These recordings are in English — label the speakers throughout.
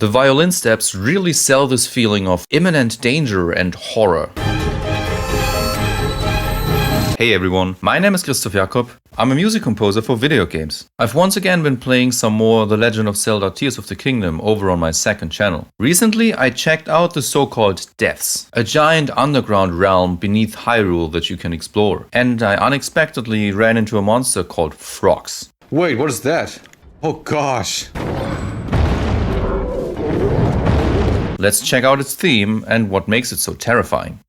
Speaker 1: The violin steps really sell this feeling of imminent danger and horror. Hey everyone, my name is Christoph Jakob. I'm a music composer for video games. I've once again been playing some more The Legend of Zelda Tears of the Kingdom over on my second channel. Recently I checked out the so-called Depths, a giant underground realm beneath Hyrule that you can explore. And I unexpectedly ran into a monster called Frox.
Speaker 2: Wait, what is that? Oh gosh.
Speaker 1: Let's check out its theme and what makes it so terrifying.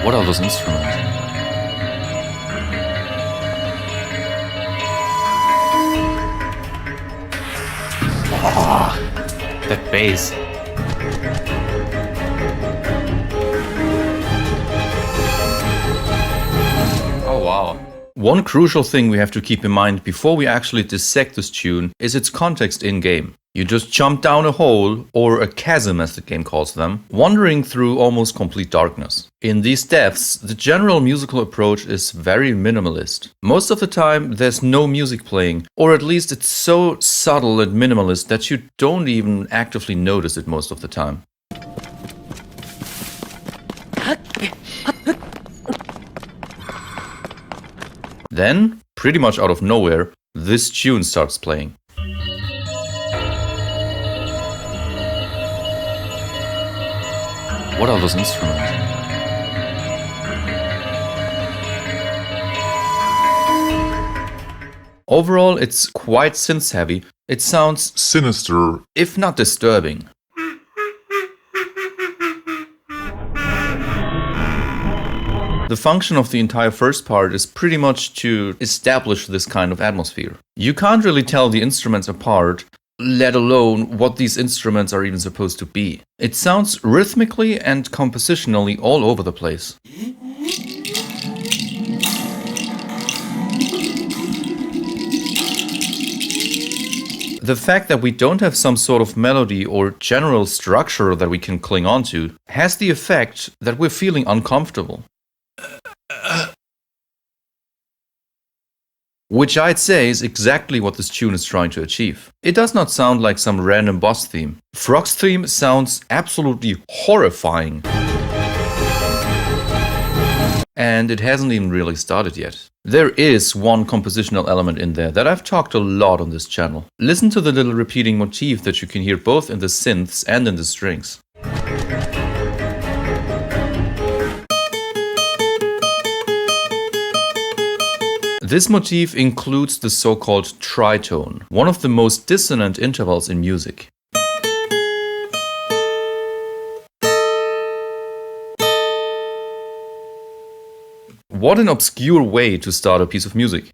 Speaker 1: What are those instruments? Oh, that bass. Oh wow. One crucial thing we have to keep in mind before we actually dissect this tune is its context in-game. You just jump down a hole, or a chasm as the game calls them, wandering through almost complete darkness. In these depths, the general musical approach is very minimalist. Most of the time there's no music playing, or at least it's so subtle and minimalist that you don't even actively notice it most of the time. Then, pretty much out of nowhere, this tune starts playing. What are those instruments? Overall, it's quite synth-heavy. It sounds
Speaker 3: sinister,
Speaker 1: if not disturbing. The function of the entire first part is pretty much to establish this kind of atmosphere. You can't really tell the instruments apart, let alone what these instruments are even supposed to be. It sounds rhythmically and compositionally all over the place. The fact that we don't have some sort of melody or general structure that we can cling on to has the effect that we're feeling uncomfortable. Which I'd say is exactly what this tune is trying to achieve. It does not sound like some random boss theme. Frox theme sounds absolutely horrifying. And it hasn't even really started yet. There is one compositional element in there that I've talked a lot on this channel. Listen to the little repeating motif that you can hear both in the synths and in the strings. This motif includes the so-called tritone, one of the most dissonant intervals in music. What an obscure way to start a piece of music.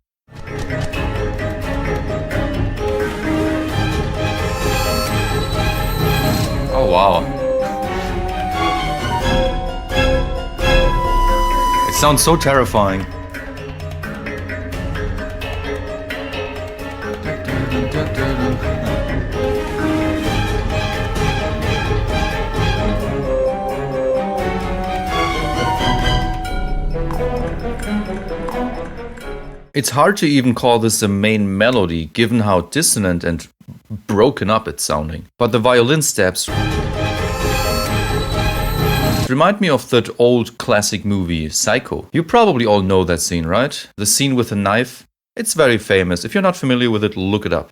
Speaker 1: Oh wow. It sounds so terrifying. It's hard to even call this a main melody given how dissonant and broken up it's sounding. But the violin steps remind me of that old classic movie, Psycho. You probably all know that scene, right? The scene with the knife. It's very famous. If you're not familiar with it, look it up.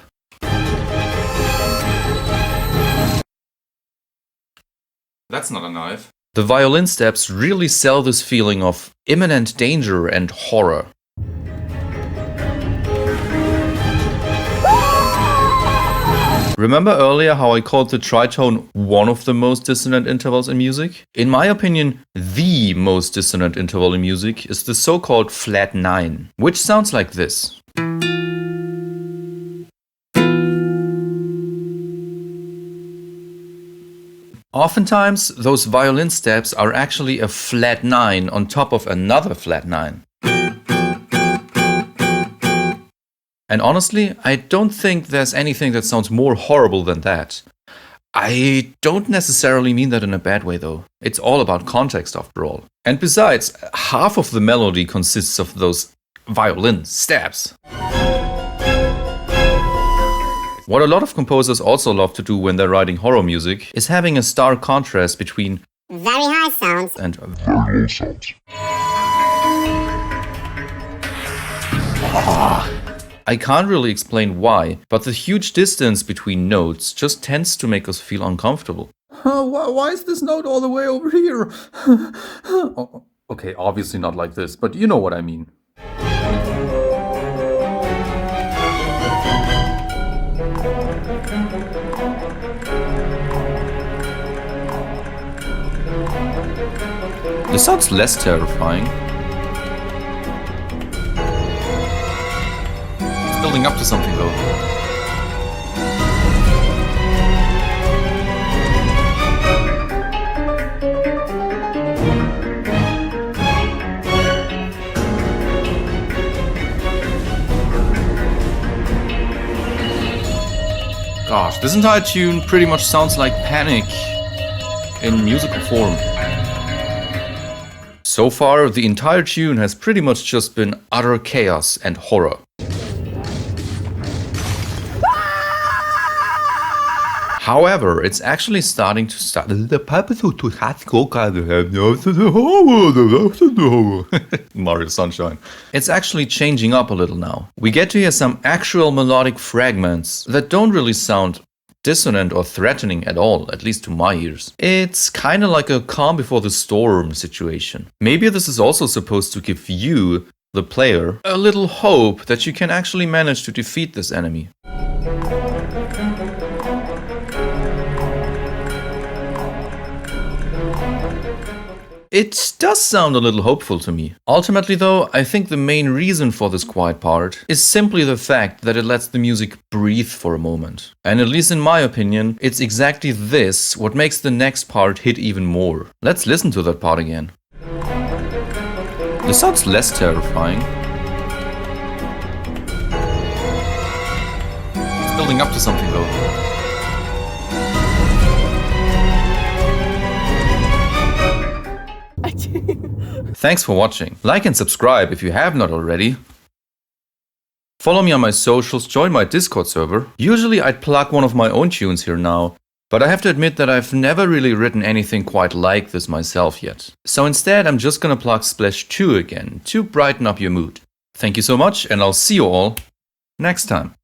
Speaker 1: That's not a knife. The violin steps really sell this feeling of imminent danger and horror. Remember earlier how I called the tritone one of the most dissonant intervals in music? In my opinion, the most dissonant interval in music is the so-called flat 9, which sounds like this. Oftentimes, those violin steps are actually a flat 9 on top of another flat 9. And honestly, I don't think there's anything that sounds more horrible than that. I don't necessarily mean that in a bad way though. It's all about context after all. And besides, half of the melody consists of those violin steps. What a lot of composers also love to do when they're writing horror music is having a stark contrast between
Speaker 3: very high sounds
Speaker 1: and very low sounds. I can't really explain why, but the huge distance between notes just tends to make us feel uncomfortable.
Speaker 4: Why is this note all the way over here? Oh, okay, obviously not like this, but you know what I mean.
Speaker 1: This sounds less terrifying. It's building up to something though. Gosh, this entire tune pretty much sounds like Panic in musical form. So far, the entire tune has pretty much just been utter chaos and horror. However, it's actually starting to start. Mario Sunshine. It's actually changing up a little now. We get to hear some actual melodic fragments that don't really sound dissonant or threatening at all, at least to my ears. It's kinda like a calm before the storm situation. Maybe this is also supposed to give you, the player, a little hope that you can actually manage to defeat this enemy. It does sound a little hopeful to me. Ultimately though, I think the main reason for this quiet part is simply the fact that it lets the music breathe for a moment. And at least in my opinion, it's exactly this what makes the next part hit even more. Let's listen to that part again. This sounds less terrifying. It's building up to something though. Thanks for watching. Like and subscribe if you have not already. Follow me on my socials, join my Discord server. Usually I'd plug one of my own tunes here now, but I have to admit that I've never really written anything quite like this myself yet. So instead I'm just gonna plug Splash 2 again, to brighten up your mood. Thank you so much and I'll see you all next time.